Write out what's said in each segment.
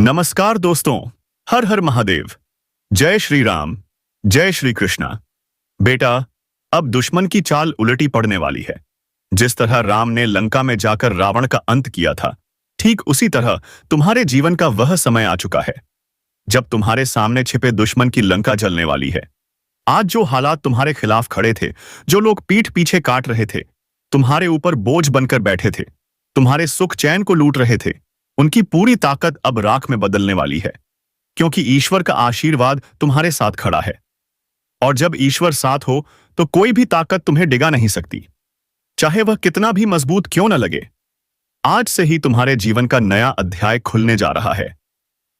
नमस्कार दोस्तों। हर हर महादेव। जय श्री राम। जय श्री कृष्णा। बेटा, अब दुश्मन की चाल उलटी पड़ने वाली है। जिस तरह राम ने लंका में जाकर रावण का अंत किया था, ठीक उसी तरह तुम्हारे जीवन का वह समय आ चुका है जब तुम्हारे सामने छिपे दुश्मन की लंका जलने वाली है। आज जो हालात तुम्हारे खिलाफ खड़े थे, जो लोग पीठ पीछे काट रहे थे, तुम्हारे ऊपर बोझ बनकर बैठे थे, तुम्हारे सुख चैन को लूट रहे थे, उनकी पूरी ताकत अब राख में बदलने वाली है, क्योंकि ईश्वर का आशीर्वाद तुम्हारे साथ खड़ा है। और जब ईश्वर साथ हो तो कोई भी ताकत तुम्हें डिगा नहीं सकती, चाहे वह कितना भी मजबूत क्यों न लगे। आज से ही तुम्हारे जीवन का नया अध्याय खुलने जा रहा है।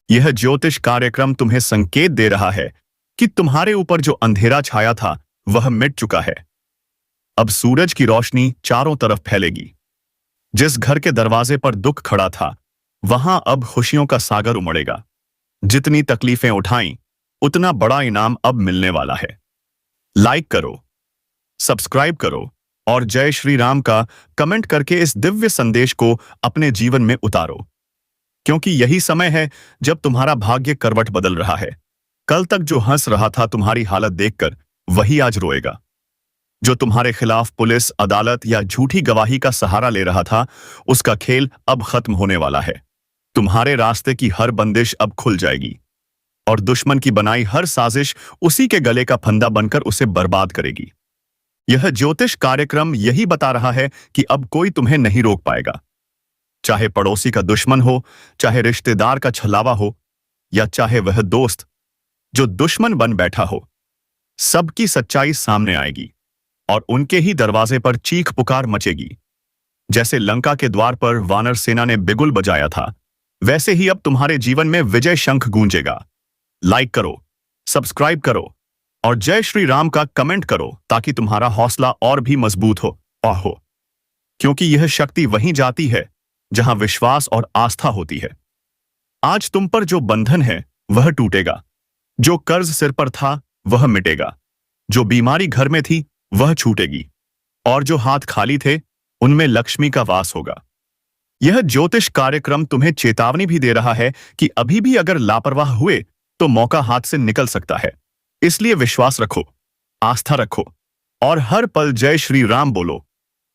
यह ज्योतिष कार्यक्रम तुम्हें संकेत दे रहा है कि तुम्हारे ऊपर जो अंधेरा छाया था वह मिट चुका है। अब सूरज की रोशनी चारों तरफ फैलेगी। जिस घर के दरवाजे पर दुख खड़ा था, वहां अब खुशियों का सागर उमड़ेगा। जितनी तकलीफें उठाई, उतना बड़ा इनाम अब मिलने वाला है। लाइक करो, सब्सक्राइब करो और जय श्री राम का कमेंट करके इस दिव्य संदेश को अपने जीवन में उतारो, क्योंकि यही समय है जब तुम्हारा भाग्य करवट बदल रहा है। कल तक जो हंस रहा था तुम्हारी हालत देखकर, वही आज रोएगा। जो तुम्हारे खिलाफ पुलिस, अदालत या झूठी गवाही का सहारा ले रहा था, उसका खेल अब खत्म होने वाला है। तुम्हारे रास्ते की हर बंदिश अब खुल जाएगी और दुश्मन की बनाई हर साजिश उसी के गले का फंदा बनकर उसे बर्बाद करेगी। यह ज्योतिष कार्यक्रम यही बता रहा है कि अब कोई तुम्हें नहीं रोक पाएगा। चाहे पड़ोसी का दुश्मन हो, चाहे रिश्तेदार का छलावा हो, या चाहे वह दोस्त जो दुश्मन बन बैठा हो, सबकी सच्चाई सामने आएगी और उनके ही दरवाजे पर चीख पुकार मचेगी। जैसे लंका के द्वार पर वानर सेना ने बिगुल बजाया था, वैसे ही अब तुम्हारे जीवन में विजय शंख गूंजेगा। लाइक करो, सब्सक्राइब करो और जय श्री राम का कमेंट करो, ताकि तुम्हारा हौसला और भी मजबूत हो, क्योंकि यह शक्ति वहीं जाती है जहां विश्वास और आस्था होती है। आज तुम पर जो बंधन है वह टूटेगा, जो कर्ज सिर पर था वह मिटेगा, जो बीमारी घर में थी वह छूटेगी और जो हाथ खाली थे उनमें लक्ष्मी का वास होगा। यह ज्योतिष कार्यक्रम तुम्हें चेतावनी भी दे रहा है कि अभी भी अगर लापरवाह हुए तो मौका हाथ से निकल सकता है। इसलिए विश्वास रखो, आस्था रखो और हर पल जय श्री राम बोलो,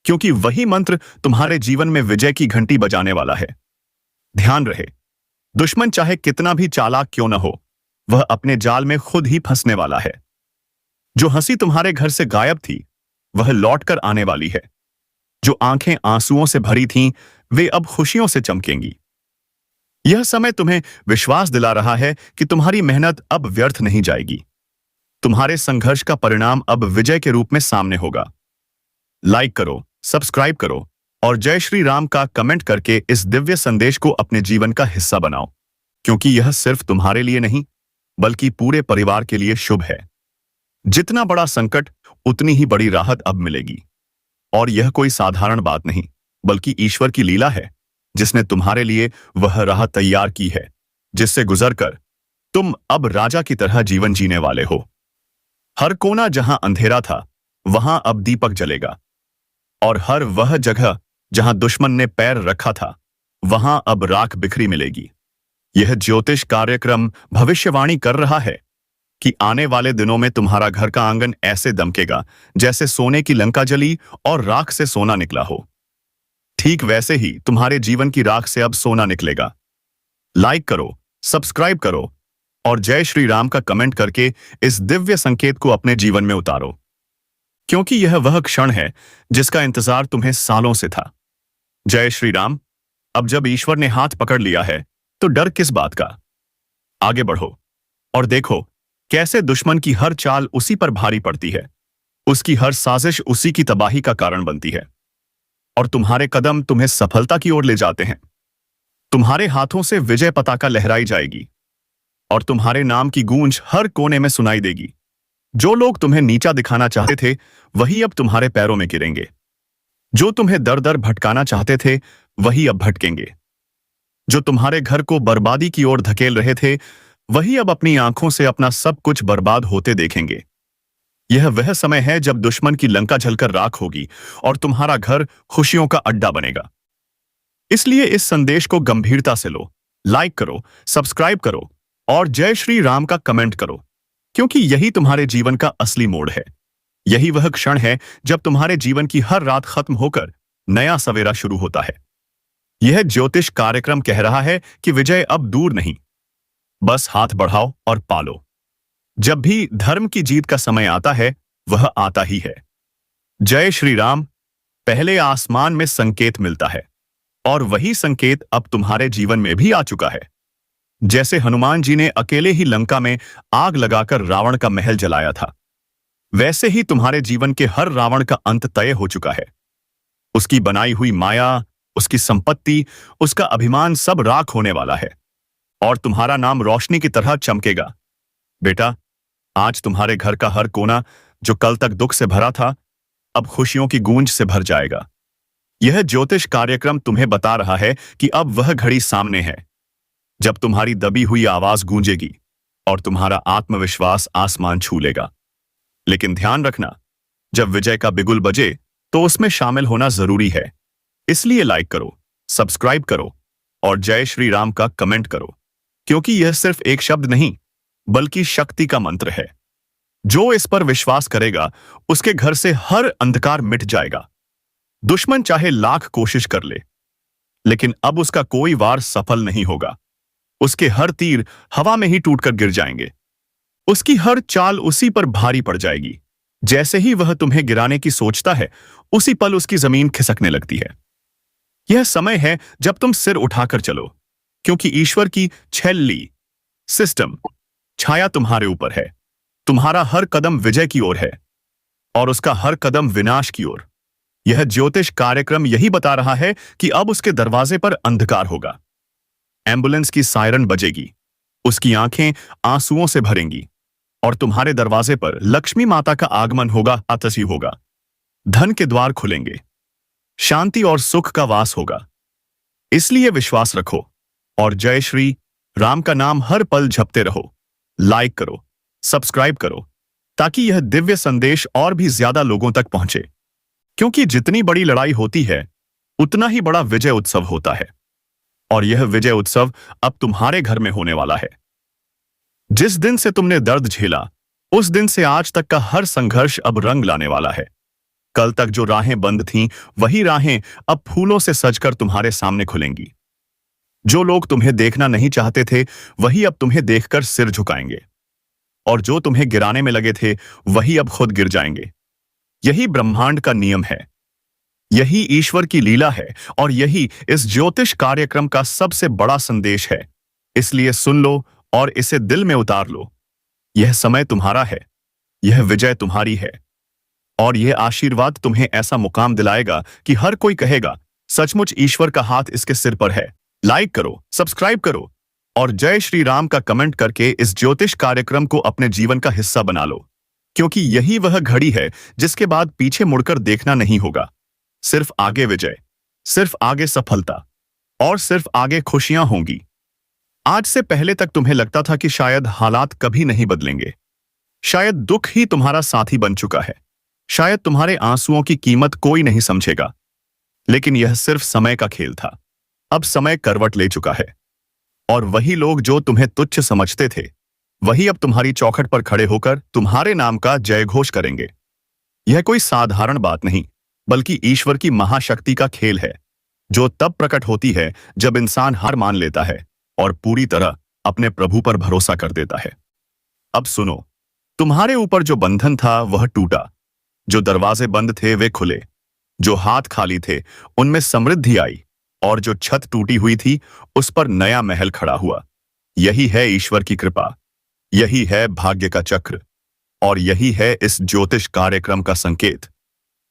क्योंकि वही मंत्र तुम्हारे जीवन में विजय की घंटी बजाने वाला है। ध्यान रहे, दुश्मन चाहे कितना भी चालाक क्यों न हो, वह अपने जाल में खुद ही फंसने वाला है। जो हंसी तुम्हारे घर से गायब थी, वह लौटकर आने वाली है। जो आंखें आंसुओं से भरी थीं, वे अब खुशियों से चमकेंगी। यह समय तुम्हें विश्वास दिला रहा है कि तुम्हारी मेहनत अब व्यर्थ नहीं जाएगी। तुम्हारे संघर्ष का परिणाम अब विजय के रूप में सामने होगा। लाइक करो, सब्सक्राइब करो और जय श्री राम का कमेंट करके इस दिव्य संदेश को अपने जीवन का हिस्सा बनाओ, क्योंकि यह सिर्फ तुम्हारे लिए नहीं, बल्कि पूरे परिवार के लिए शुभ है। जितना बड़ा संकट, उतनी ही बड़ी राहत अब मिलेगी। और यह कोई साधारण बात नहीं, बल्कि ईश्वर की लीला है, जिसने तुम्हारे लिए वह राह तैयार की है, जिससे गुजरकर तुम अब राजा की तरह जीवन जीने वाले हो। हर कोना जहां अंधेरा था, वहां अब दीपक जलेगा और हर वह जगह जहां दुश्मन ने पैर रखा था, वहां अब राख बिखरी मिलेगी। यह ज्योतिष कार्यक्रम भविष्यवाणी कर रहा है कि आने वाले दिनों में तुम्हारा घर का आंगन ऐसे दमकेगा जैसे सोने की लंका जली और राख से सोना निकला हो। ठीक वैसे ही तुम्हारे जीवन की राख से अब सोना निकलेगा। लाइक करो, सब्सक्राइब करो और जय श्री राम का कमेंट करके इस दिव्य संकेत को अपने जीवन में उतारो, क्योंकि यह वह क्षण है जिसका इंतजार तुम्हें सालों से था। जय श्री राम। अब जब ईश्वर ने हाथ पकड़ लिया है तो डर किस बात का। आगे बढ़ो और देखो कैसे दुश्मन की हर चाल उसी पर भारी पड़ती है, उसकी हर साजिश उसी की तबाही का कारण बनती है और तुम्हारे कदम तुम्हें सफलता की ओर ले जाते हैं। तुम्हारे हाथों से विजय पताका लहराई जाएगी और तुम्हारे नाम की गूंज हर कोने में सुनाई देगी। जो लोग तुम्हें नीचा दिखाना चाहते थे, वही अब तुम्हारे पैरों में गिरेंगे। जो तुम्हें दर दर भटकाना चाहते थे, वही अब भटकेंगे। जो तुम्हारे घर को बर्बादी की ओर धकेल रहे थे, वही अब अपनी आंखों से अपना सब कुछ बर्बाद होते देखेंगे। यह वह समय है जब दुश्मन की लंका जलकर राख होगी और तुम्हारा घर खुशियों का अड्डा बनेगा। इसलिए इस संदेश को गंभीरता से लो, लाइक करो, सब्सक्राइब करो और जय श्री राम का कमेंट करो, क्योंकि यही तुम्हारे जीवन का असली मोड़ है। यही वह क्षण है जब तुम्हारे जीवन की हर रात खत्म होकर नया सवेरा शुरू होता है। यह ज्योतिष कार्यक्रम कह रहा है कि विजय अब दूर नहीं, बस हाथ बढ़ाओ और पालो। जब भी धर्म की जीत का समय आता है, वह आता ही है। जय श्री राम। पहले आसमान में संकेत मिलता है और वही संकेत अब तुम्हारे जीवन में भी आ चुका है। जैसे हनुमान जी ने अकेले ही लंका में आग लगाकर रावण का महल जलाया था, वैसे ही तुम्हारे जीवन के हर रावण का अंत तय हो चुका है। उसकी बनाई हुई माया, उसकी संपत्ति, उसका अभिमान सब राख होने वाला है और तुम्हारा नाम रोशनी की तरह चमकेगा। बेटा, आज तुम्हारे घर का हर कोना जो कल तक दुख से भरा था, अब खुशियों की गूंज से भर जाएगा। यह ज्योतिष कार्यक्रम तुम्हें बता रहा है कि अब वह घड़ी सामने है जब तुम्हारी दबी हुई आवाज गूंजेगी और तुम्हारा आत्मविश्वास आसमान छू लेगा। लेकिन ध्यान रखना, जब विजय का बिगुल बजे तो उसमें शामिल होना जरूरी है। इसलिए लाइक करो, सब्सक्राइब करो और जय श्री राम का कमेंट करो, क्योंकि यह सिर्फ एक शब्द नहीं बल्कि शक्ति का मंत्र है। जो इस पर विश्वास करेगा उसके घर से हर अंधकार मिट जाएगा। दुश्मन चाहे लाख कोशिश कर ले, लेकिन अब उसका कोई वार सफल नहीं होगा। उसके हर तीर हवा में ही टूटकर गिर जाएंगे। उसकी हर चाल उसी पर भारी पड़ जाएगी। जैसे ही वह तुम्हें गिराने की सोचता है, उसी पल उसकी जमीन खिसकने लगती है। यह समय है जब तुम सिर उठाकर चलो, क्योंकि ईश्वर की छैली सिस्टम छाया तुम्हारे ऊपर है। तुम्हारा हर कदम विजय की ओर है और उसका हर कदम विनाश की ओर। यह ज्योतिष कार्यक्रम यही बता रहा है कि अब उसके दरवाजे पर अंधकार होगा। एम्बुलेंस की सायरन बजेगी, उसकी आंखें आंसुओं से भरेंगी और तुम्हारे दरवाजे पर लक्ष्मी माता का आगमन होगा, आतसी होगा। धन के द्वार खुलेंगे, शांति और सुख का वास होगा। इसलिए विश्वास रखो और जय श्री राम का नाम हर पल जपते रहो। लाइक करो, सब्सक्राइब करो, ताकि यह दिव्य संदेश और भी ज्यादा लोगों तक पहुंचे। क्योंकि जितनी बड़ी लड़ाई होती है, उतना ही बड़ा विजय उत्सव होता है और यह विजय उत्सव अब तुम्हारे घर में होने वाला है। जिस दिन से तुमने दर्द झेला, उस दिन से आज तक का हर संघर्ष अब रंग लाने वाला है। कल तक जो राहें बंद थीं, वही राहें अब फूलों से सजकर तुम्हारे सामने खुलेंगी। जो लोग तुम्हें देखना नहीं चाहते थे, वही अब तुम्हें देखकर सिर झुकाएंगे और जो तुम्हें गिराने में लगे थे, वही अब खुद गिर जाएंगे। यही ब्रह्मांड का नियम है, यही ईश्वर की लीला है और यही इस ज्योतिष कार्यक्रम का सबसे बड़ा संदेश है। इसलिए सुन लो और इसे दिल में उतार लो। यह समय तुम्हारा है, यह विजय तुम्हारी है और यह आशीर्वाद तुम्हें ऐसा मुकाम दिलाएगा कि हर कोई कहेगा, सचमुच ईश्वर का हाथ इसके सिर पर है। लाइक करो, सब्सक्राइब करो और जय श्री राम का कमेंट करके इस ज्योतिष कार्यक्रम को अपने जीवन का हिस्सा बना लो, क्योंकि यही वह घड़ी है जिसके बाद पीछे मुड़कर देखना नहीं होगा। सिर्फ आगे विजय, सिर्फ आगे सफलता और सिर्फ आगे खुशियां होंगी। आज से पहले तक तुम्हें लगता था कि शायद हालात कभी नहीं बदलेंगे, शायद दुख ही तुम्हारा साथी बन चुका है, शायद तुम्हारे आंसुओं की कीमत कोई नहीं समझेगा। लेकिन यह सिर्फ समय का खेल था। अब समय करवट ले चुका है और वही लोग जो तुम्हें तुच्छ समझते थे, वही अब तुम्हारी चौखट पर खड़े होकर तुम्हारे नाम का जयघोष करेंगे। यह कोई साधारण बात नहीं, बल्कि ईश्वर की महाशक्ति का खेल है, जो तब प्रकट होती है जब इंसान हार मान लेता है और पूरी तरह अपने प्रभु पर भरोसा कर देता है। अब सुनो, तुम्हारे ऊपर जो बंधन था वह टूटा, जो दरवाजे बंद थे वे खुले, जो हाथ खाली थे उनमें समृद्धि आई और जो छत टूटी हुई थी उस पर नया महल खड़ा हुआ। यही है ईश्वर की कृपा, यही है भाग्य का चक्र और यही है इस ज्योतिष कार्यक्रम का संकेत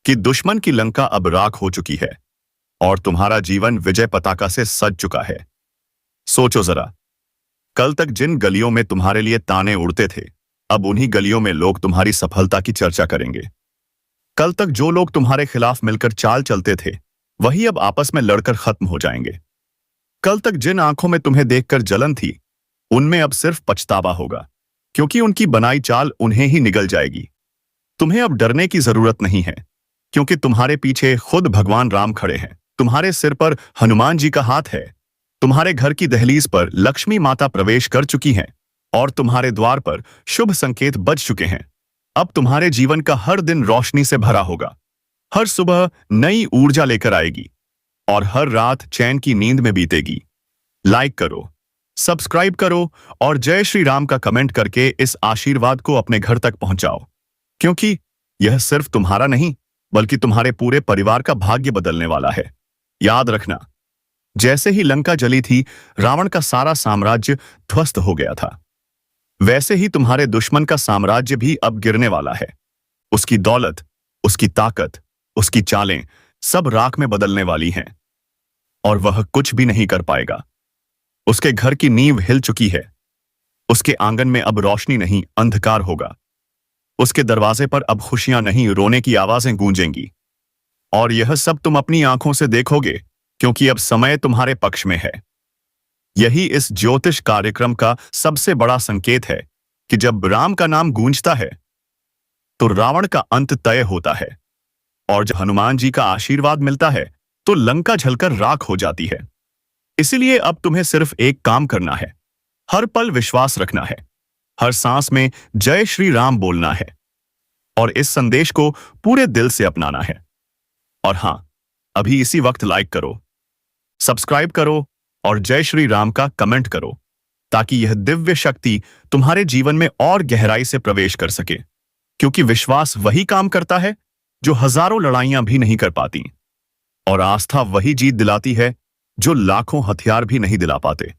कि दुश्मन की लंका अब राख हो चुकी है और तुम्हारा जीवन विजय पताका से सज चुका है। सोचो जरा, कल तक जिन गलियों में तुम्हारे लिए ताने उड़ते थे, अब उन्हीं गलियों में लोग तुम्हारी सफलता की चर्चा करेंगे। कल तक जो लोग तुम्हारे खिलाफ मिलकर चाल चलते थे, वही अब आपस में लड़कर खत्म हो जाएंगे। कल तक जिन आंखों में तुम्हें देखकर जलन थी, उनमें अब सिर्फ पछतावा होगा, क्योंकि उनकी बनाई चाल उन्हें ही निगल जाएगी। तुम्हें अब डरने की जरूरत नहीं है, क्योंकि तुम्हारे पीछे खुद भगवान राम खड़े हैं। तुम्हारे सिर पर हनुमान जी का हाथ है तुम्हारे घर की दहलीज पर लक्ष्मी माता प्रवेश कर चुकी हैं और तुम्हारे द्वार पर शुभ संकेत बज चुके हैं। अब तुम्हारे जीवन का हर दिन रोशनी से भरा होगा। हर सुबह नई ऊर्जा लेकर आएगी और हर रात चैन की नींद में बीतेगी। लाइक करो, सब्सक्राइब करो और जय श्री राम का कमेंट करके इस आशीर्वाद को अपने घर तक पहुंचाओ, क्योंकि यह सिर्फ तुम्हारा नहीं बल्कि तुम्हारे पूरे परिवार का भाग्य बदलने वाला है। याद रखना, जैसे ही लंका जली थी, रावण का सारा साम्राज्य ध्वस्त हो गया था, वैसे ही तुम्हारे दुश्मन का साम्राज्य भी अब गिरने वाला है। उसकी दौलत, उसकी ताकत, उसकी चालें सब राख में बदलने वाली हैं और वह कुछ भी नहीं कर पाएगा। उसके घर की नींव हिल चुकी है। उसके आंगन में अब रोशनी नहीं, अंधकार होगा। उसके दरवाजे पर अब खुशियां नहीं, रोने की आवाजें गूंजेंगी। और यह सब तुम अपनी आंखों से देखोगे, क्योंकि अब समय तुम्हारे पक्ष में है। यही इस ज्योतिष कार्यक्रम का सबसे बड़ा संकेत है कि जब राम का नाम गूंजता है तो रावण का अंत तय होता है, और जब हनुमान जी का आशीर्वाद मिलता है तो लंका जलकर राख हो जाती है। इसीलिए अब तुम्हें सिर्फ एक काम करना है, हर पल विश्वास रखना है, हर सांस में जय श्री राम बोलना है और इस संदेश को पूरे दिल से अपनाना है। और हां, अभी इसी वक्त लाइक करो, सब्सक्राइब करो और जय श्री राम का कमेंट करो, ताकि यह दिव्य शक्ति तुम्हारे जीवन में और गहराई से प्रवेश कर सके। क्योंकि विश्वास वही काम करता है जो हजारों लड़ाइयां भी नहीं कर पाती, और आस्था वही जीत दिलाती है जो लाखों हथियार भी नहीं दिला पाते।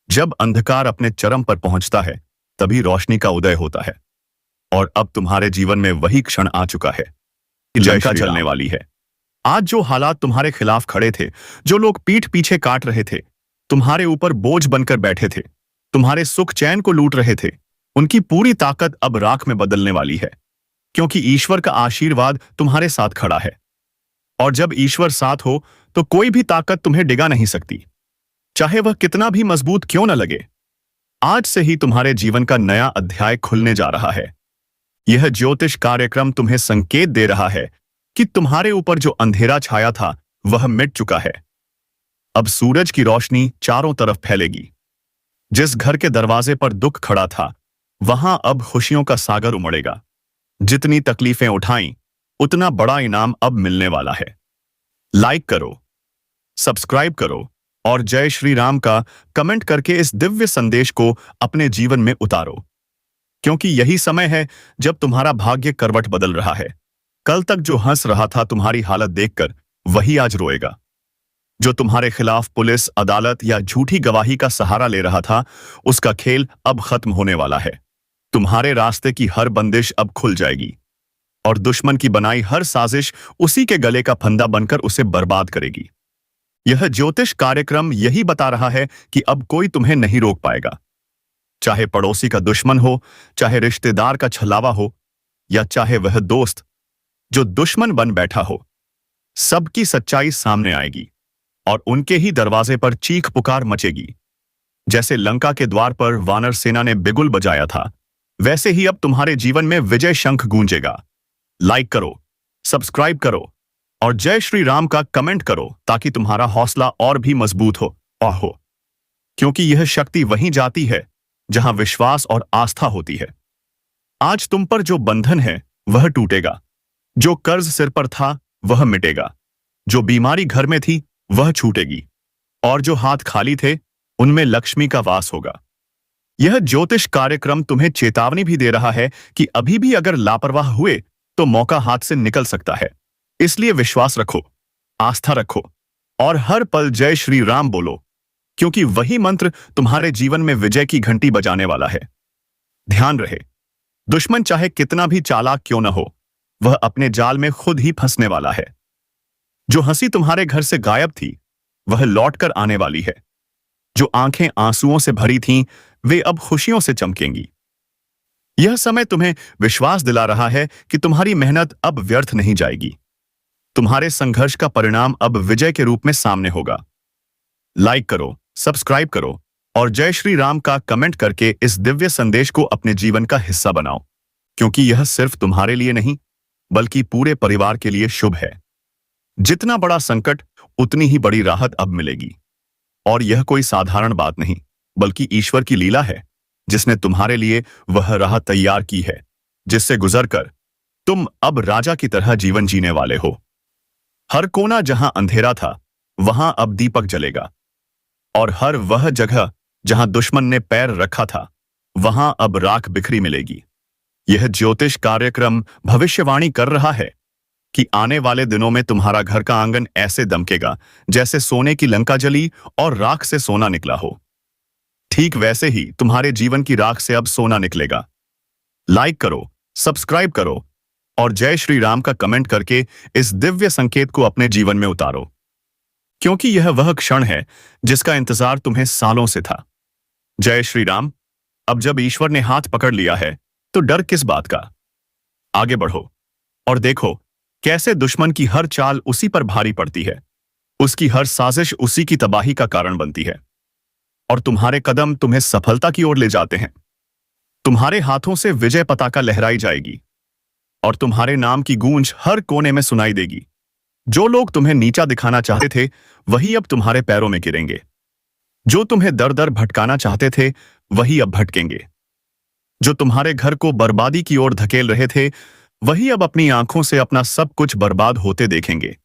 जब अंधकार अपने चरम पर पहुंचता है, तभी रोशनी का उदय होता है। और अब तुम्हारे जीवन में वही क्षण आ चुका है कि लंका जलने वाली है। आज जो हालात तुम्हारे खिलाफ खड़े थे, जो लोग पीठ पीछे काट रहे थे, तुम्हारे ऊपर बोझ बनकर बैठे थे, तुम्हारे सुख चैन को लूट रहे थे, उनकी पूरी ताकत अब राख में बदलने वाली है। क्योंकि ईश्वर का आशीर्वाद तुम्हारे साथ खड़ा है, और जब ईश्वर साथ हो तो कोई भी ताकत तुम्हें डिगा नहीं सकती, चाहे वह कितना भी मजबूत क्यों न लगे। आज से ही तुम्हारे जीवन का नया अध्याय खुलने जा रहा है। यह ज्योतिष कार्यक्रम तुम्हें संकेत दे रहा है कि तुम्हारे ऊपर जो अंधेरा छाया था वह मिट चुका है। अब सूरज की रोशनी चारों तरफ फैलेगी। जिस घर के दरवाजे पर दुख खड़ा था, वहां अब खुशियों का सागर उमड़ेगा। जितनी तकलीफें उठाई, उतना बड़ा इनाम अब मिलने वाला है। लाइक करो, सब्सक्राइब करो और जय श्री राम का कमेंट करके इस दिव्य संदेश को अपने जीवन में उतारो, क्योंकि यही समय है जब तुम्हारा भाग्य करवट बदल रहा है। कल तक जो हंस रहा था तुम्हारी हालत देखकर, वही आज रोएगा। जो तुम्हारे खिलाफ पुलिस, अदालत या झूठी गवाही का सहारा ले रहा था, उसका खेल अब खत्म होने वाला है। तुम्हारे रास्ते की हर बंदिश अब खुल जाएगी और दुश्मन की बनाई हर साजिश उसी के गले का फंदा बनकर उसे बर्बाद करेगी। यह ज्योतिष कार्यक्रम यही बता रहा है कि अब कोई तुम्हें नहीं रोक पाएगा। चाहे पड़ोसी का दुश्मन हो, चाहे रिश्तेदार का छलावा हो, या चाहे वह दोस्त जो दुश्मन बन बैठा हो, सबकी सच्चाई सामने आएगी और उनके ही दरवाजे पर चीख पुकार मचेगी। जैसे लंका के द्वार पर वानर सेना ने बिगुल बजाया था, वैसे ही अब तुम्हारे जीवन में विजय शंख गूंजेगा। लाइक करो, सब्सक्राइब करो और जय श्री राम का कमेंट करो, ताकि तुम्हारा हौसला और भी मजबूत हो। क्योंकि यह शक्ति वहीं जाती है जहां विश्वास और आस्था होती है। आज तुम पर जो बंधन है वह टूटेगा, जो कर्ज सिर पर था वह मिटेगा, जो बीमारी घर में थी वह छूटेगी, और जो हाथ खाली थे उनमें लक्ष्मी का वास होगा। यह ज्योतिष कार्यक्रम तुम्हें चेतावनी भी दे रहा है कि अभी भी अगर लापरवाह हुए तो मौका हाथ से निकल सकता है। इसलिए विश्वास रखो, आस्था रखो और हर पल जय श्री राम बोलो, क्योंकि वही मंत्र तुम्हारे जीवन में विजय की घंटी बजाने वाला है। ध्यान रहे, दुश्मन चाहे कितना भी चालाक क्यों न हो, वह अपने जाल में खुद ही फंसने वाला है। जो हंसी तुम्हारे घर से गायब थी, वह लौटकर आने वाली है। जो आंखें आंसुओं से भरी थीं, वे अब खुशियों से चमकेंगी। यह समय तुम्हें विश्वास दिला रहा है कि तुम्हारी मेहनत अब व्यर्थ नहीं जाएगी। तुम्हारे संघर्ष का परिणाम अब विजय के रूप में सामने होगा। लाइक करो, सब्सक्राइब करो और जय श्री राम का कमेंट करके इस दिव्य संदेश को अपने जीवन का हिस्सा बनाओ, क्योंकि यह सिर्फ तुम्हारे लिए नहीं बल्कि पूरे परिवार के लिए शुभ है। जितना बड़ा संकट, उतनी ही बड़ी राहत अब मिलेगी। और यह कोई साधारण बात नहीं, बल्कि ईश्वर की लीला है, जिसने तुम्हारे लिए वह राह तैयार की है, जिससे गुजरकर तुम अब राजा की तरह जीवन जीने वाले हो। हर कोना जहां अंधेरा था, वहां अब दीपक जलेगा, और हर वह जगह जहां दुश्मन ने पैर रखा था, वहां अब राख बिखरी मिलेगी। यह ज्योतिष कार्यक्रम भविष्यवाणी कर रहा है कि आने वाले दिनों में तुम्हारा घर का आंगन ऐसे दमकेगा जैसे सोने की लंका जली और राख से सोना निकला हो। ठीक वैसे ही तुम्हारे जीवन की राख से अब सोना निकलेगा। लाइक करो, सब्सक्राइब करो और जय श्री राम का कमेंट करके इस दिव्य संकेत को अपने जीवन में उतारो, क्योंकि यह वह क्षण है जिसका इंतजार तुम्हें सालों से था। जय श्री राम। अब जब ईश्वर ने हाथ पकड़ लिया है, तो डर किस बात का? आगे बढ़ो और देखो कैसे दुश्मन की हर चाल उसी पर भारी पड़ती है, उसकी हर साजिश उसी की तबाही का कारण बनती है, और तुम्हारे कदम तुम्हें सफलता की ओर ले जाते हैं। तुम्हारे हाथों से विजय पताका लहराई जाएगी और तुम्हारे नाम की गूंज हर कोने में सुनाई देगी। जो लोग तुम्हें नीचा दिखाना चाहते थे, वही अब तुम्हारे पैरों में गिरेंगे। जो तुम्हें दर दर भटकाना चाहते थे, वही अब भटकेंगे। जो तुम्हारे घर को बर्बादी की ओर धकेल रहे थे, वही अब अपनी आंखों से अपना सब कुछ बर्बाद होते देखेंगे।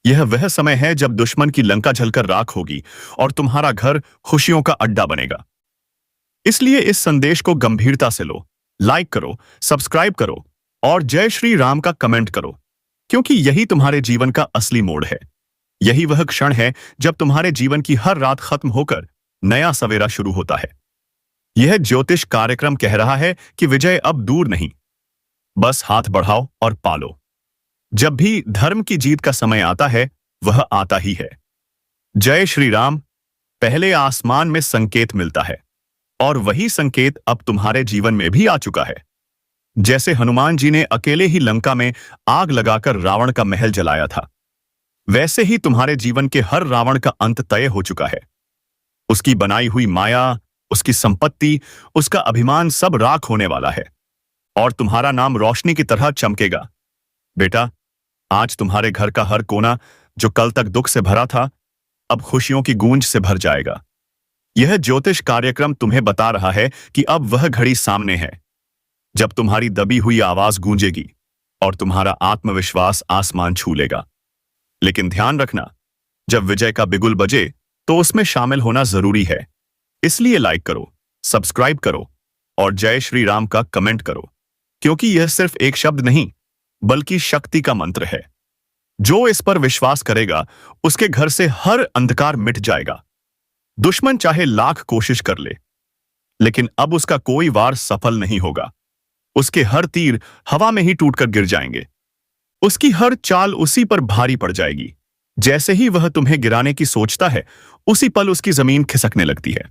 यह वह समय है जब दुश्मन की लंका जलकर राख होगी और तुम्हारा घर खुशियों का अड्डा बनेगा। इसलिए इस संदेश को गंभीरता से लो, लाइक करो, सब्सक्राइब करो और जय श्री राम का कमेंट करो, क्योंकि यही तुम्हारे जीवन का असली मोड़ है। यही वह क्षण है जब तुम्हारे जीवन की हर रात खत्म होकर नया सवेरा शुरू होता है। यह ज्योतिष कार्यक्रम कह रहा है कि विजय अब दूर नहीं, बस हाथ बढ़ाओ और पालो। जब भी धर्म की जीत का समय आता है, वह आता ही है। जय श्री राम। पहले आसमान में संकेत मिलता है, और वही संकेत अब तुम्हारे जीवन में भी आ चुका है। जैसे हनुमान जी ने अकेले ही लंका में आग लगाकर रावण का महल जलाया था, वैसे ही तुम्हारे जीवन के हर रावण का अंत तय हो चुका है। उसकी बनाई हुई माया, उसकी संपत्ति, उसका अभिमान सब राख होने वाला है, और तुम्हारा नाम रोशनी की तरह चमकेगा। बेटा, आज तुम्हारे घर का हर कोना जो कल तक दुख से भरा था, अब खुशियों की गूंज से भर जाएगा। यह ज्योतिष कार्यक्रम तुम्हें बता रहा है कि अब वह घड़ी सामने है जब तुम्हारी दबी हुई आवाज गूंजेगी और तुम्हारा आत्मविश्वास आसमान छू लेगा। लेकिन ध्यान रखना, जब विजय का बिगुल बजे तो उसमें शामिल होना जरूरी है। इसलिए लाइक करो, सब्सक्राइब करो और जय श्री राम का कमेंट करो, क्योंकि यह सिर्फ एक शब्द नहीं, बल्कि शक्ति का मंत्र है। जो इस पर विश्वास करेगा, उसके घर से हर अंधकार मिट जाएगा। दुश्मन चाहे लाख कोशिश कर ले, लेकिन अब उसका कोई वार सफल नहीं होगा। उसके हर तीर हवा में ही टूटकर गिर जाएंगे। उसकी हर चाल उसी पर भारी पड़ जाएगी। जैसे ही वह तुम्हें गिराने की सोचता है, उसी पल उसकी जमीन खिसकने लगती है।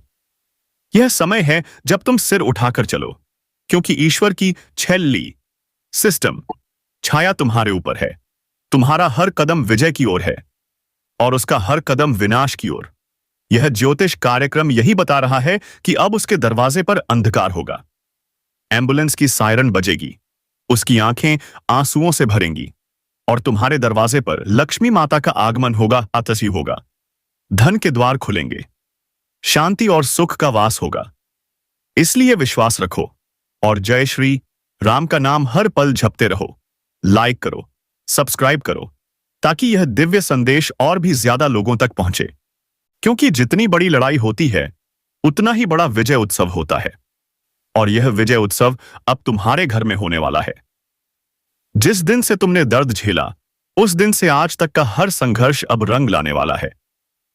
यह समय है जब तुम सिर उठाकर चलो, क्योंकि ईश्वर की छेल्ली सिस्टम छाया तुम्हारे ऊपर है। तुम्हारा हर कदम विजय की ओर है और उसका हर कदम विनाश की ओर। यह ज्योतिष कार्यक्रम यही बता रहा है कि अब उसके दरवाजे पर अंधकार होगा। एम्बुलेंस की सायरन बजेगी, उसकी आंखें आंसुओं से भरेंगी, और तुम्हारे दरवाजे पर लक्ष्मी माता का आगमन होगा, आतसी होगा। धन के द्वार खुलेंगे, शांति और सुख का वास होगा। इसलिए विश्वास रखो और जय श्री राम का नाम हर पल जपते रहो। लाइक करो, सब्सक्राइब करो, ताकि यह दिव्य संदेश और भी ज्यादा लोगों तक पहुंचे, क्योंकि जितनी बड़ी लड़ाई होती है, उतना ही बड़ा विजय उत्सव होता है, और यह विजय उत्सव अब तुम्हारे घर में होने वाला है। जिस दिन से तुमने दर्द झेला, उस दिन से आज तक का हर संघर्ष अब रंग लाने वाला है।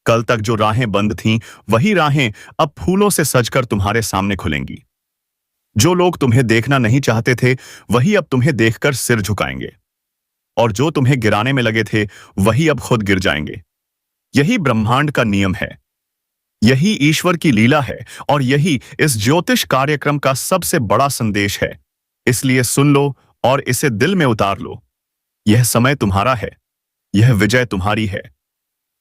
कल तक जो राहें बंद थीं, वही राहें अब फूलों से सजकर तुम्हारे सामने खुलेंगी। जो लोग तुम्हें देखना नहीं चाहते थे, वही अब तुम्हें देखकर सिर झुकाएंगे, और जो तुम्हें गिराने में लगे थे, वही अब खुद गिर जाएंगे। यही ब्रह्मांड का नियम है, यही ईश्वर की लीला है, और यही इस ज्योतिष कार्यक्रम का सबसे बड़ा संदेश है। इसलिए सुन लो और इसे दिल में उतार लो। यह समय तुम्हारा है, यह विजय तुम्हारी है,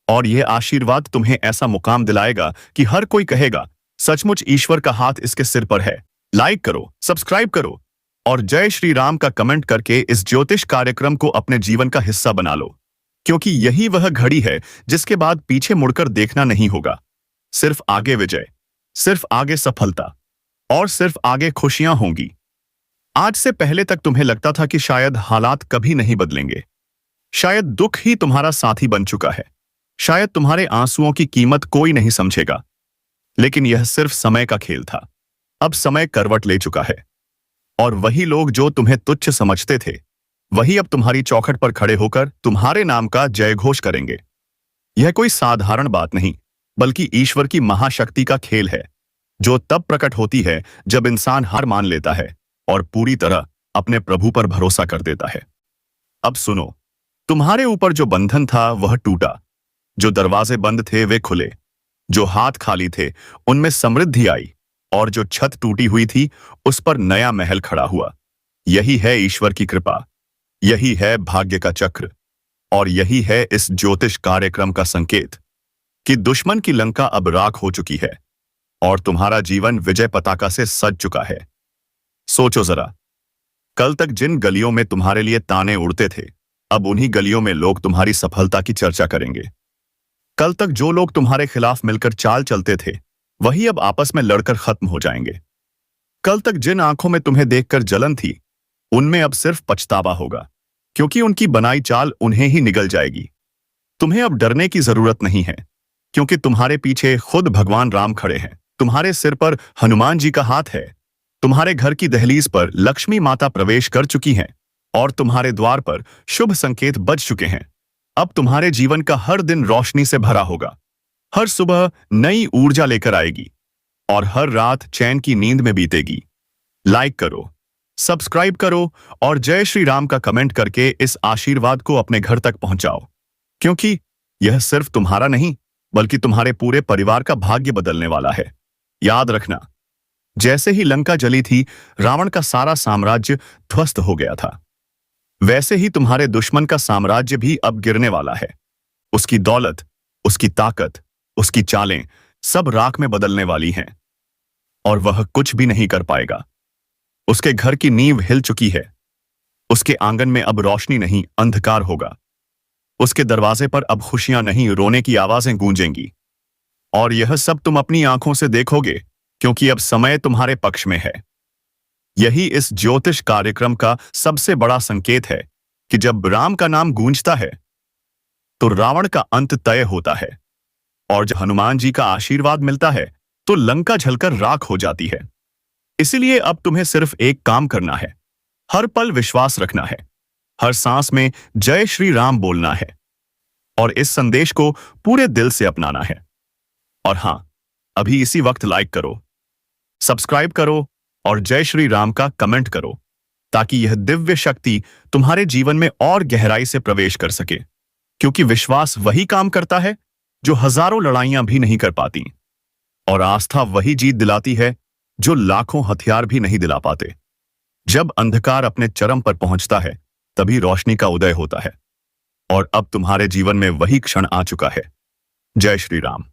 और यह आशीर्वाद तुम्हें ऐसा मुकाम दिलाएगा कि हर कोई कहेगा, सचमुच ईश्वर का हाथ इसके सिर पर है। लाइक करो, सब्सक्राइब करो और जय श्री राम का कमेंट करके इस ज्योतिष कार्यक्रम को अपने जीवन का हिस्सा बना लो, क्योंकि यही वह घड़ी है जिसके बाद पीछे मुड़कर देखना नहीं होगा। सिर्फ आगे विजय, सिर्फ आगे सफलता और सिर्फ आगे खुशियां होंगी। आज से पहले तक तुम्हें लगता था कि शायद हालात कभी नहीं बदलेंगे, शायद दुख ही तुम्हारा साथी बन चुका है, शायद तुम्हारे आंसुओं की कीमत कोई नहीं समझेगा। लेकिन यह सिर्फ समय का खेल था। अब समय करवट ले चुका है और वही लोग जो तुम्हें तुच्छ समझते थे, वही अब तुम्हारी चौखट पर खड़े होकर तुम्हारे नाम का जयघोष करेंगे। यह कोई साधारण बात नहीं, बल्कि ईश्वर की महाशक्ति का खेल है, जो तब प्रकट होती है जब इंसान हार मान लेता है और पूरी तरह अपने प्रभु पर भरोसा कर देता है। अब सुनो, तुम्हारे ऊपर जो बंधन था वह टूटा, जो दरवाजे बंद थे वे खुले, जो हाथ खाली थे उनमें समृद्धि आई और जो छत टूटी हुई थी उस पर नया महल खड़ा हुआ। यही है ईश्वर की कृपा, यही है भाग्य का चक्र और यही है इस ज्योतिष कार्यक्रम का संकेत कि दुश्मन की लंका अब राख हो चुकी है और तुम्हारा जीवन विजय पताका से सज चुका है। सोचो जरा, कल तक जिन गलियों में तुम्हारे लिए ताने उड़ते थे, अब उन्हीं गलियों में लोग तुम्हारी सफलता की चर्चा करेंगे। कल तक जो लोग तुम्हारे खिलाफ मिलकर चाल चलते थे, वही अब आपस में लड़कर खत्म हो जाएंगे। कल तक जिन आंखों में तुम्हें देखकर जलन थी, उनमें अब सिर्फ पछतावा होगा, क्योंकि उनकी बनाई चाल उन्हें ही निगल जाएगी। तुम्हें अब डरने की जरूरत नहीं है, क्योंकि तुम्हारे पीछे खुद भगवान राम खड़े हैं। तुम्हारे सिर पर हनुमान जी का हाथ है, तुम्हारे घर की दहलीज पर लक्ष्मी माता प्रवेश कर चुकी हैं और तुम्हारे द्वार पर शुभ संकेत बज चुके हैं। अब तुम्हारे जीवन का हर दिन रोशनी से भरा होगा, हर सुबह नई ऊर्जा लेकर आएगी और हर रात चैन की नींद में बीतेगी। लाइक करो, सब्सक्राइब करो और जय श्री राम का कमेंट करके इस आशीर्वाद को अपने घर तक पहुंचाओ, क्योंकि यह सिर्फ तुम्हारा नहीं, बल्कि तुम्हारे पूरे परिवार का भाग्य बदलने वाला है। याद रखना, जैसे ही लंका जली थी, रावण का सारा साम्राज्य ध्वस्त हो गया था, वैसे ही तुम्हारे दुश्मन का साम्राज्य भी अब गिरने वाला है। उसकी दौलत, उसकी ताकत, उसकी चालें सब राख में बदलने वाली हैं और वह कुछ भी नहीं कर पाएगा। उसके घर की नींव हिल चुकी है, उसके आंगन में अब रोशनी नहीं अंधकार होगा, उसके दरवाजे पर अब खुशियां नहीं रोने की आवाजें गूंजेंगी। और यह सब तुम अपनी आंखों से देखोगे, क्योंकि अब समय तुम्हारे पक्ष में है। यही इस ज्योतिष कार्यक्रम का सबसे बड़ा संकेत है कि जब राम का नाम गूंजता है तो रावण का अंत तय होता है और जब हनुमान जी का आशीर्वाद मिलता है तो लंका जलकर राख हो जाती है। इसीलिए अब तुम्हें सिर्फ एक काम करना है, हर पल विश्वास रखना है, हर सांस में जय श्री राम बोलना है और इस संदेश को पूरे दिल से अपनाना है। और हां, अभी इसी वक्त लाइक करो, सब्सक्राइब करो और जय श्री राम का कमेंट करो, ताकि यह दिव्य शक्ति तुम्हारे जीवन में और गहराई से प्रवेश कर सके। क्योंकि विश्वास वही काम करता है जो हजारों लड़ाइयां भी नहीं कर पाती, और आस्था वही जीत दिलाती है जो लाखों हथियार भी नहीं दिला पाते। जब अंधकार अपने चरम पर पहुंचता है, तभी रोशनी का उदय होता है और अब तुम्हारे जीवन में वही क्षण आ चुका है। जय श्री राम।